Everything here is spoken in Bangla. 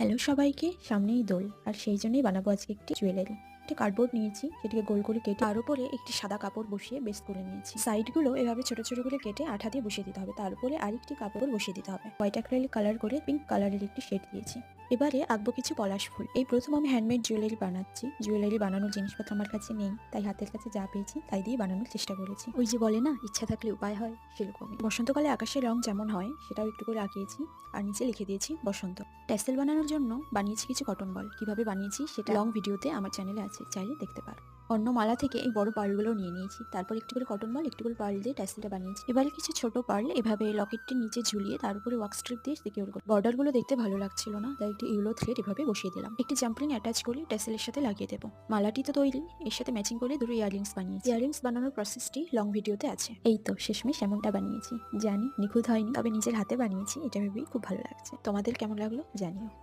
হ্যালো সবাইকে, সামনেই দোল আর সেই জন্যই বানাবো আজকে একটি জুয়েলারি। একটি কার্ডবোর্ড নিয়েছি, সেটিকে গোল করে কেটে তার উপরে একটি সাদা কাপড় বসিয়ে বেস করে নিয়েছি। সাইডগুলো এভাবে ছোট ছোট করে কেটে আঠা দিয়ে বসিয়ে দিতে হবে, তার উপরে আরেকটি কাপড় বসিয়ে দিতে হবে। হোয়াইট অ্যাক্রিলিক কালার করে পিঙ্ক কালারের একটি শেড দিয়েছি। এবারে আঁকবো কিছু পলাশ ফুল। এই প্রথম আমি হ্যান্ডমেড জুয়েলারি বানাচ্ছি। জুয়েলারি বানানোর জিনিসপত্র আমার কাছে নেই, তাই হাতের কাছে যা পেয়েছি তাই দিয়ে বানানোর চেষ্টা করেছি। ওই যে বলে না, ইচ্ছা থাকলে উপায় হয়, সেরকমই। বসন্তকালে আকাশের রং যেমন হয় সেটাও একটু করে আঁকিয়েছি আর নিচে লিখে দিয়েছি বসন্ত। ট্যাসেল বানানোর জন্য বানিয়েছি কিছু কটন বল। কিভাবে বানিয়েছি সেটা লং ভিডিওতে আমার চ্যানেলে আছে, চাইলে দেখতে পারো। অন্য মালা থেকে এই বড় পার্লগুলো নিয়ে নিয়েছি, তারপর একটু করে কটন বল, একটু করে পার্ল দিয়ে ট্যাসেলটা বানিয়েছি। এবারে কিছু ছোট পার্ল এভাবে লকেটটির নিচে ঝুলিয়ে তার উপরে ওয়াক্স স্ট্রিপ দিয়ে সিকিউর করি। বর্ডারগুলো দেখতে ভালো লাগছিল না, তাই একটি ইউলো থ্রেড এভাবে বসিয়ে দিলাম। একটি জাম্পলিং অ্যাটাচ করে ট্যাসেলের সাথে লাগিয়ে দেবো। মালাটি তো তৈরি, এর সাথে ম্যাচিং করে দুটো ইয়াররিংস বানিয়েছি। ইয়াররিংস বানানোর প্রসেসটি লং ভিডিওতে আছে। এই তো শেষমেশ এমনটা বানিয়েছি। জানি নিখুঁত হয়নি, তবে নিজের হাতে বানিয়েছি, এটা ভেবেই খুব ভালো লাগছে। তোমাদের কেমন লাগলো জানিও।